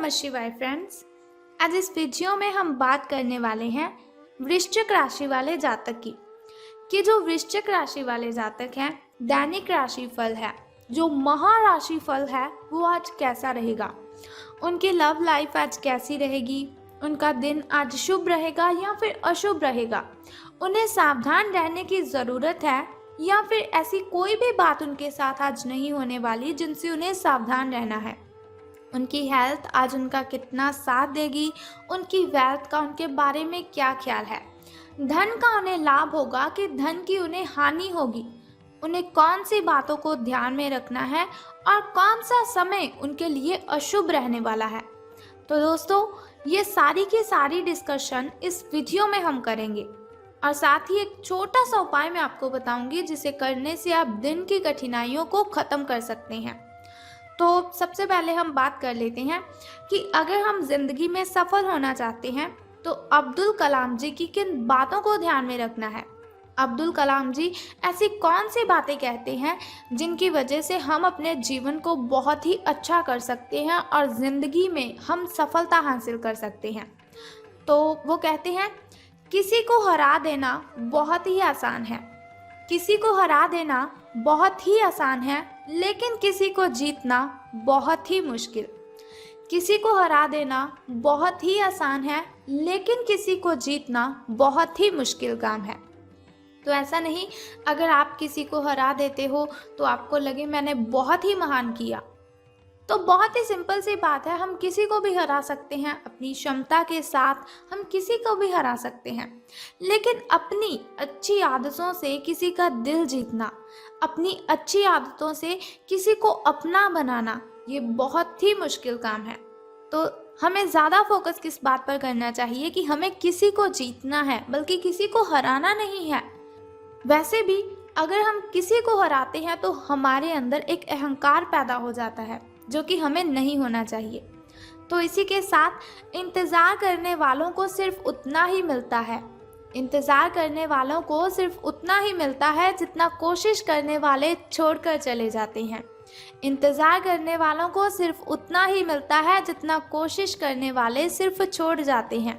नमः शिवाय फ्रेंड्स। आज इस वीडियो में हम बात करने वाले हैं वृश्चिक राशि वाले जातक की कि जो वृश्चिक राशि वाले जातक हैं, दैनिक राशि फल है, जो महाराशि फल है, वो आज कैसा रहेगा। उनकी लव लाइफ आज कैसी रहेगी, उनका दिन आज शुभ रहेगा या फिर अशुभ रहेगा, उन्हें सावधान रहने की ज़रूरत है या फिर ऐसी कोई भी बात उनके साथ आज नहीं होने वाली जिनसे उन्हें सावधान रहना है। उनकी हेल्थ आज उनका कितना साथ देगी, उनकी वेल्थ का उनके बारे में क्या ख्याल है, धन का उन्हें लाभ होगा कि धन की उन्हें हानि होगी, उन्हें कौन सी बातों को ध्यान में रखना है और कौन सा समय उनके लिए अशुभ रहने वाला है। तो दोस्तों, ये सारी की सारी डिस्कशन इस वीडियो में हम करेंगे और साथ ही एक छोटा सा उपाय मैं आपको बताऊंगी जिसे करने से आप दिन की कठिनाइयों को ख़त्म कर सकते हैं। तो सबसे पहले हम बात कर लेते हैं कि अगर हम जिंदगी में सफल होना चाहते हैं तो अब्दुल कलाम जी की किन बातों को ध्यान में रखना है। अब्दुल कलाम जी ऐसी कौन सी बातें कहते हैं जिनकी वजह से हम अपने जीवन को बहुत ही अच्छा कर सकते हैं और ज़िंदगी में हम सफलता हासिल कर सकते हैं। तो वो कहते हैं, किसी को हरा देना बहुत ही आसान है, किसी को हरा देना बहुत ही आसान है, लेकिन किसी को जीतना बहुत ही मुश्किल। किसी को हरा देना बहुत ही आसान है, लेकिन किसी को जीतना बहुत ही मुश्किल काम है। तो ऐसा नहीं, अगर आप किसी को हरा देते हो तो आपको लगे मैंने बहुत ही महान किया। तो बहुत ही सिंपल सी बात है, हम किसी को भी हरा सकते हैं, अपनी क्षमता के साथ हम किसी को भी हरा सकते हैं, लेकिन अपनी अच्छी आदतों से किसी का दिल जीतना, अपनी अच्छी आदतों से किसी को अपना बनाना, ये बहुत ही मुश्किल काम है। तो हमें ज़्यादा फोकस किस बात पर करना चाहिए कि हमें किसी को जीतना है, बल्कि किसी को हराना नहीं है। वैसे भी अगर हम किसी को हराते हैं तो हमारे अंदर एक अहंकार पैदा हो जाता है जो कि हमें नहीं होना चाहिए। तो इसी के साथ इंतज़ार करने वालों को सिर्फ उतना ही मिलता है, इंतज़ार करने वालों को सिर्फ उतना ही मिलता है जितना कोशिश करने वाले छोड़कर चले जाते हैं। इंतज़ार करने वालों को सिर्फ उतना ही मिलता है जितना कोशिश करने वाले सिर्फ छोड़ जाते हैं।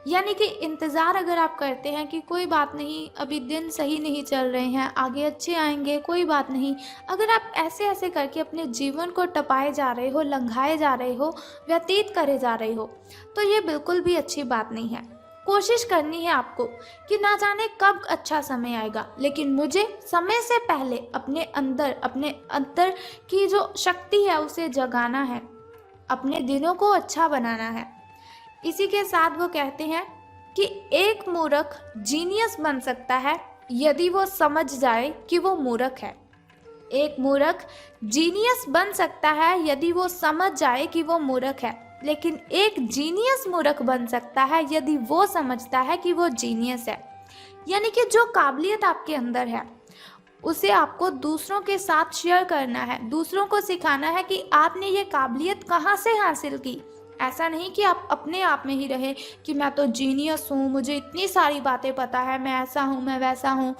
यानी कि इंतज़ार अगर आप करते हैं कि कोई बात नहीं, अभी दिन सही नहीं चल रहे हैं, आगे अच्छे आएंगे, कोई बात नहीं, अगर आप ऐसे ऐसे करके अपने जीवन को टपाए जा रहे हो, लंघाए जा रहे हो, व्यतीत करे जा रहे हो, तो ये बिल्कुल भी अच्छी बात नहीं है। कोशिश करनी है आपको कि ना जाने कब अच्छा समय आएगा, लेकिन मुझे समय से पहले अपने अंदर की जो शक्ति है उसे जगाना है, अपने दिनों को अच्छा बनाना है। इसी के साथ वो कहते हैं कि एक मूर्ख जीनियस बन सकता है यदि वो समझ जाए कि वो मूर्ख है। एक मूर्ख जीनियस बन सकता है यदि वो समझ जाए कि वो मूर्ख है, लेकिन एक जीनियस मूर्ख बन सकता है यदि वो समझता है कि वो जीनियस है। यानी कि जो काबिलियत आपके अंदर है उसे आपको दूसरों के साथ शेयर करना है, दूसरों को सिखाना है कि आपने ये काबिलियत कहाँ से हासिल की। ऐसा नहीं कि आप अपने आप में ही रहे कि मैं तो जीनियस हूँ, मुझे इतनी सारी बातें पता है, मैं ऐसा हूँ, मैं वैसा हूँ।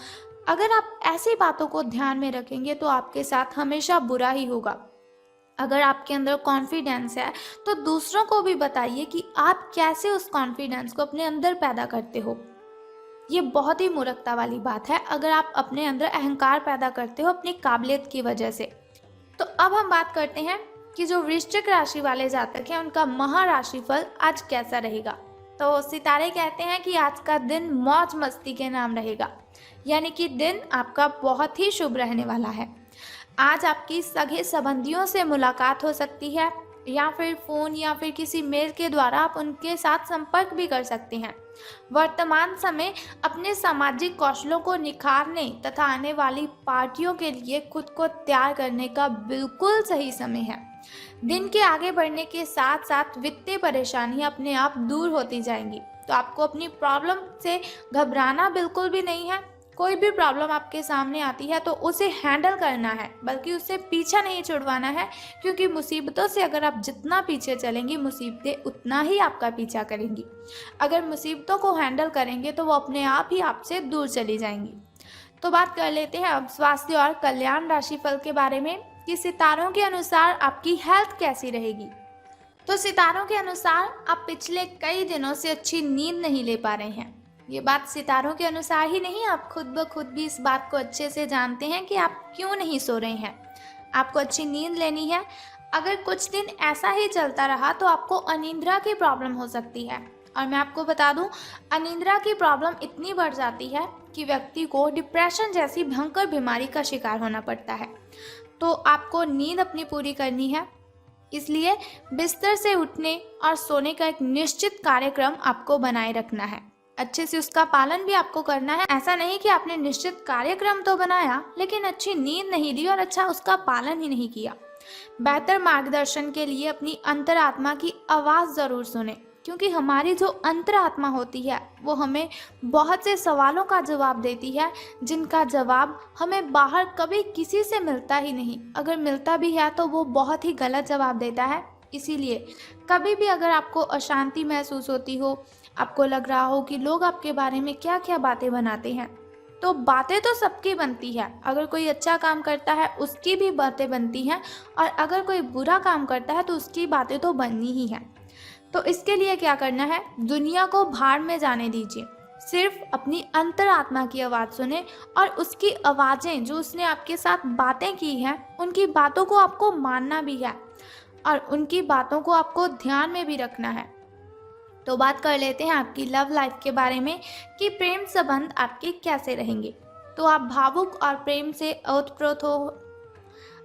अगर आप ऐसी बातों को ध्यान में रखेंगे तो आपके साथ हमेशा बुरा ही होगा। अगर आपके अंदर कॉन्फिडेंस है तो दूसरों को भी बताइए कि आप कैसे उस कॉन्फिडेंस को अपने अंदर पैदा करते हो। ये बहुत ही मूर्खता वाली बात है अगर आप अपने अंदर अहंकार पैदा करते हो अपनी काबिलियत की वजह से। तो अब हम बात करते हैं कि जो वृश्चिक राशि वाले जातक हैं उनका महाराशि फल आज कैसा रहेगा। तो सितारे कहते हैं कि आज का दिन मौज मस्ती के नाम रहेगा, यानी कि दिन आपका बहुत ही शुभ रहने वाला है। आज आपकी सगे संबंधियों से मुलाकात हो सकती है या फिर फ़ोन या फिर किसी मेल के द्वारा आप उनके साथ संपर्क भी कर सकते हैं। वर्तमान समय अपने सामाजिक कौशलों को निखारने तथा आने वाली पार्टियों के लिए खुद को तैयार करने का बिल्कुल सही समय है। दिन के आगे बढ़ने के साथ साथ वित्तीय परेशानियां अपने आप दूर होती जाएंगी। तो आपको अपनी प्रॉब्लम से घबराना बिल्कुल भी नहीं है। कोई भी प्रॉब्लम आपके सामने आती है तो उसे हैंडल करना है, बल्कि उससे पीछा नहीं छुड़वाना है, क्योंकि मुसीबतों से अगर आप जितना पीछे चलेंगी मुसीबतें उतना ही आपका पीछा करेंगी। अगर मुसीबतों को हैंडल करेंगे तो वो अपने आप ही आपसे दूर चली जाएंगी। तो बात कर लेते हैं अब स्वास्थ्य और कल्याण राशिफल के बारे में कि सितारों के अनुसार आपकी हेल्थ कैसी रहेगी। तो सितारों के अनुसार आप पिछले कई दिनों से अच्छी नींद नहीं ले पा रहे हैं। ये बात सितारों के अनुसार ही नहीं, आप खुद ब खुद भी इस बात को अच्छे से जानते हैं कि आप क्यों नहीं सो रहे हैं। आपको अच्छी नींद लेनी है। अगर कुछ दिन ऐसा ही चलता रहा तो आपको अनिद्रा की प्रॉब्लम हो सकती है। और मैं आपको बता दूं, अनिद्रा की प्रॉब्लम इतनी बढ़ जाती है कि व्यक्ति को डिप्रेशन जैसी भयंकर बीमारी का शिकार होना पड़ता है। तो आपको नींद अपनी पूरी करनी है, इसलिए बिस्तर से उठने और सोने का एक निश्चित कार्यक्रम आपको बनाए रखना है। अच्छे से उसका पालन भी आपको करना है। ऐसा नहीं कि आपने निश्चित कार्यक्रम तो बनाया लेकिन अच्छी नींद नहीं ली और अच्छा उसका पालन ही नहीं किया। बेहतर मार्गदर्शन के लिए अपनी अंतरात्मा की आवाज़ ज़रूर सुने, क्योंकि हमारी जो अंतरात्मा होती है वो हमें बहुत से सवालों का जवाब देती है, जिनका जवाब हमें बाहर कभी किसी से मिलता ही नहीं। अगर मिलता भी है तो वो बहुत ही गलत जवाब देता है। इसीलिए कभी भी अगर आपको अशांति महसूस होती हो, आपको लग रहा हो कि लोग आपके बारे में क्या क्या बातें बनाते हैं, तो बातें तो सबकी बनती है। अगर कोई अच्छा काम करता है उसकी भी बातें बनती हैं, और अगर कोई बुरा काम करता है तो उसकी बातें तो बननी ही हैं। तो इसके लिए क्या करना है, दुनिया को भाड़ में जाने दीजिए। सिर्फ अपनी अंतरात्मा की आवाज़ सुने और उसकी आवाज़ें जो उसने आपके साथ बातें की हैं, उनकी बातों को आपको मानना भी है और उनकी बातों को आपको ध्यान में भी रखना है। तो बात कर लेते हैं आपकी लव लाइफ के बारे में कि प्रेम संबंध आपके कैसे रहेंगे। तो आप भावुक और प्रेम से ओतप्रोत हो।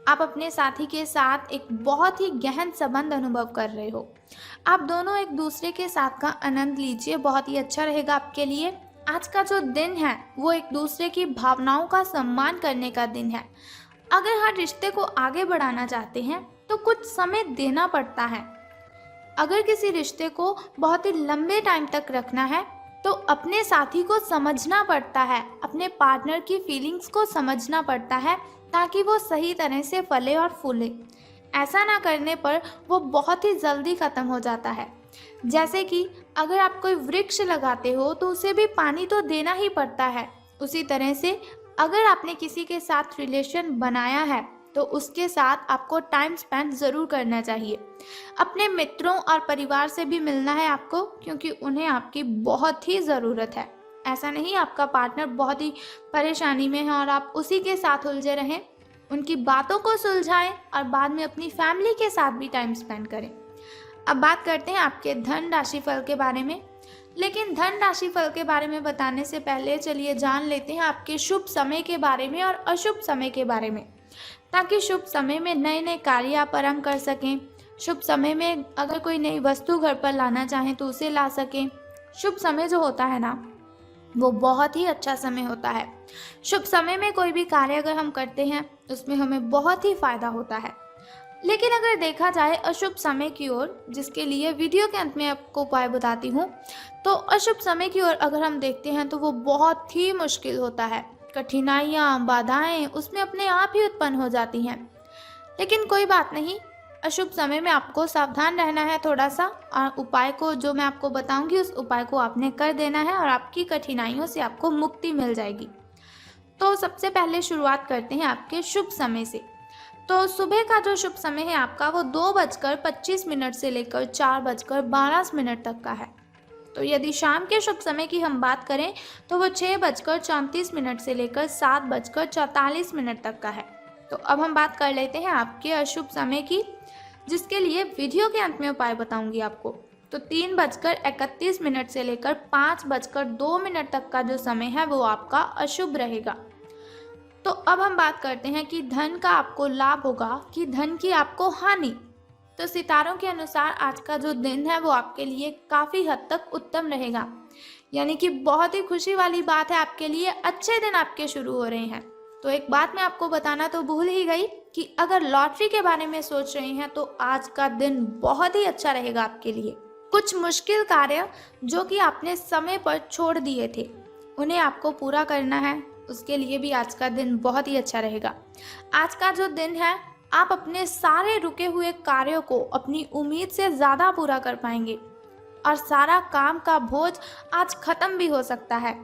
आप अपने साथी के साथ एक बहुत ही गहन संबंध अनुभव कर रहे हो। आप दोनों एक दूसरे के साथ का आनंद लीजिए, बहुत ही अच्छा रहेगा आपके लिए। आज का जो दिन है वो एक दूसरे की भावनाओं का सम्मान करने का दिन है। अगर हर रिश्ते को आगे बढ़ाना चाहते हैं तो कुछ समय देना पड़ता है। अगर किसी रिश्ते को बहुत ही लंबे टाइम तक रखना है तो अपने साथी को समझना पड़ता है, अपने पार्टनर की फीलिंग्स को समझना पड़ता है, ताकि वो सही तरह से फले और फूले। ऐसा ना करने पर वो बहुत ही जल्दी ख़त्म हो जाता है। जैसे कि अगर आप कोई वृक्ष लगाते हो तो उसे भी पानी तो देना ही पड़ता है। उसी तरह से अगर आपने किसी के साथ रिलेशन बनाया है तो उसके साथ आपको टाइम स्पेंड ज़रूर करना चाहिए। अपने मित्रों और परिवार से भी मिलना है आपको, क्योंकि उन्हें आपकी बहुत ही ज़रूरत है। ऐसा नहीं आपका पार्टनर बहुत ही परेशानी में है और आप उसी के साथ उलझे रहें। उनकी बातों को सुलझाएं और बाद में अपनी फैमिली के साथ भी टाइम स्पेंड करें। अब बात करते हैं आपके धन राशि फल के बारे में। लेकिन धन राशि फल के बारे में बताने से पहले चलिए जान लेते हैं आपके शुभ समय के बारे में और अशुभ समय के बारे में, ताकि शुभ समय में नए नए कार्य आप आरंभ कर सकें। शुभ समय में अगर कोई नई वस्तु घर पर लाना चाहें तो उसे ला सकें। शुभ समय जो होता है ना, वो बहुत ही अच्छा समय होता है। शुभ समय में कोई भी कार्य अगर हम करते हैं उसमें हमें बहुत ही फायदा होता है। लेकिन अगर देखा जाए अशुभ समय की ओर, जिसके लिए वीडियो के अंत में आपको उपाय बताती हूँ, तो अशुभ समय की ओर अगर हम देखते हैं तो वो बहुत ही मुश्किल होता है। कठिनाइयाँ, बाधाएं उसमें अपने आप ही उत्पन्न हो जाती हैं। लेकिन कोई बात नहीं, अशुभ समय में आपको सावधान रहना है थोड़ा सा, और उपाय को जो मैं आपको बताऊंगी उस उपाय को आपने कर देना है और आपकी कठिनाइयों से आपको मुक्ति मिल जाएगी। तो सबसे पहले शुरुआत करते हैं आपके शुभ समय से। तो सुबह का जो शुभ समय है आपका वो 2:25 से लेकर 4:12 तक का है। तो यदि शाम के शुभ समय की हम बात करें तो वो 6:34 से लेकर 7:44 तक का है। तो अब हम बात कर लेते हैं आपके अशुभ समय की, जिसके लिए वीडियो के अंत में उपाय बताऊंगी आपको। तो 3:31 से लेकर 5:02 तक का जो समय है वो आपका अशुभ रहेगा। तो अब हम बात करते हैं कि धन का आपको लाभ होगा कि धन की आपको हानि। तो सितारों के अनुसार आज का जो दिन है वो आपके लिए काफ़ी हद तक उत्तम रहेगा, यानी कि बहुत ही खुशी वाली बात है आपके लिए, अच्छे दिन आपके शुरू हो रहे हैं। तो एक बात मैं आपको बताना तो भूल ही गई कि अगर लॉटरी के बारे में सोच रहे हैं तो आज का दिन बहुत ही अच्छा रहेगा आपके लिए। कुछ मुश्किल कार्य जो कि आपने समय पर छोड़ दिए थे उन्हें आपको पूरा करना है, उसके लिए भी आज का दिन बहुत ही अच्छा रहेगा। आज का जो दिन है आप अपने सारे रुके हुए कार्यों को अपनी उम्मीद से ज़्यादा पूरा कर पाएंगे और सारा काम का बोझ आज ख़त्म भी हो सकता है।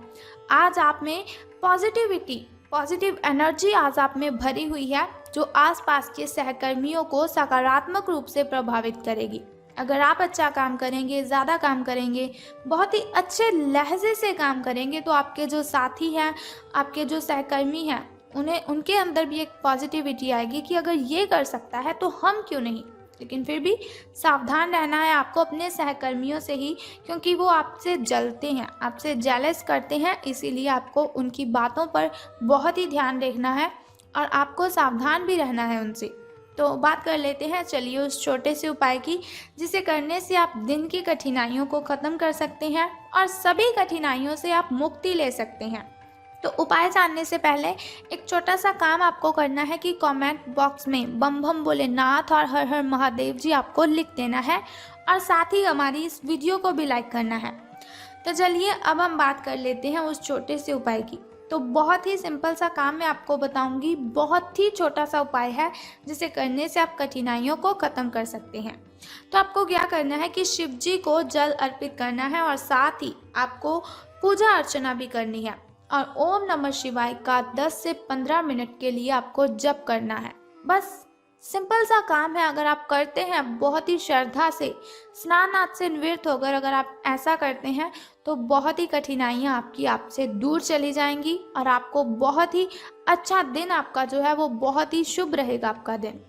आज आप में पॉजिटिव एनर्जी आज आप में भरी हुई है, जो आसपास के सहकर्मियों को सकारात्मक रूप से प्रभावित करेगी। अगर आप अच्छा काम करेंगे, ज़्यादा काम करेंगे, बहुत ही अच्छे लहजे से काम करेंगे, तो आपके जो साथी हैं, आपके जो सहकर्मी हैं, उन्हें उनके अंदर भी एक पॉजिटिविटी आएगी कि अगर ये कर सकता है तो हम क्यों नहीं। लेकिन फिर भी सावधान रहना है आपको अपने सहकर्मियों से ही, क्योंकि वो आपसे जलते हैं, आपसे जेलस करते हैं, इसीलिए आपको उनकी बातों पर बहुत ही ध्यान रखना है और आपको सावधान भी रहना है उनसे। तो बात कर लेते हैं चलिए उस छोटे से उपाय की, जिसे करने से आप दिन की कठिनाइयों को ख़त्म कर सकते हैं और सभी कठिनाइयों से आप मुक्ति ले सकते हैं। तो उपाय जानने से पहले एक छोटा सा काम आपको करना है कि कमेंट बॉक्स में बम बम भोलेनाथ और हर हर महादेव जी आपको लिख देना है और साथ ही हमारी इस वीडियो को भी लाइक करना है। तो चलिए अब हम बात कर लेते हैं उस छोटे से उपाय की। तो बहुत ही सिंपल सा काम मैं आपको बताऊंगी, बहुत ही छोटा सा उपाय है जिसे करने से आप कठिनाइयों को ख़त्म कर सकते हैं। तो आपको क्या करना है कि शिव जी को जल अर्पित करना है और साथ ही आपको पूजा अर्चना भी करनी है और ओम नमः शिवाय का 10 से 15 मिनट के लिए आपको जप करना है। बस सिंपल सा काम है, अगर आप करते हैं बहुत ही श्रद्धा से, स्नान आदि से निवृत्त होकर अगर आप ऐसा करते हैं तो बहुत ही कठिनाइयाँ आपकी आपसे दूर चली जाएंगी और आपको बहुत ही अच्छा दिन आपका जो है वो बहुत ही शुभ रहेगा आपका दिन।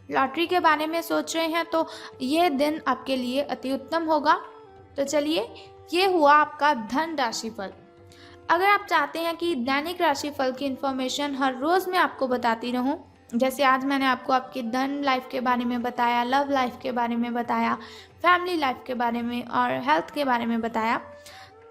लॉटरी के बारे में सोच रहे हैं तो ये दिन आपके लिए अति उत्तम होगा। तो चलिए ये हुआ आपका धन राशिफल। अगर आप चाहते हैं कि दैनिक राशिफल की इन्फॉर्मेशन हर रोज़ मैं आपको बताती रहूं, जैसे आज मैंने आपको आपकी धन लाइफ के बारे में बताया, लव लाइफ के बारे में बताया, फैमिली लाइफ के बारे में और हेल्थ के बारे में बताया,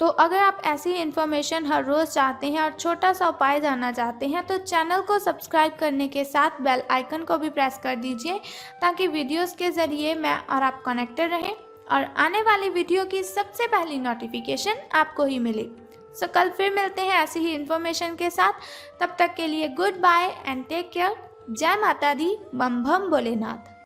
तो अगर आप ऐसी इन्फॉर्मेशन हर रोज़ चाहते हैं और छोटा सा उपाय जानना चाहते हैं तो चैनल को सब्सक्राइब करने के साथ बेल आइकन को भी प्रेस कर दीजिए, ताकि वीडियोस के ज़रिए मैं और आप कनेक्टेड रहें और आने वाली वीडियो की सबसे पहली नोटिफिकेशन आपको ही मिले। सो कल फिर मिलते हैं ऐसी ही इन्फॉर्मेशन के साथ। तब तक के लिए goodbye and take care. जय माता दी, बम बम भोलेनाथ।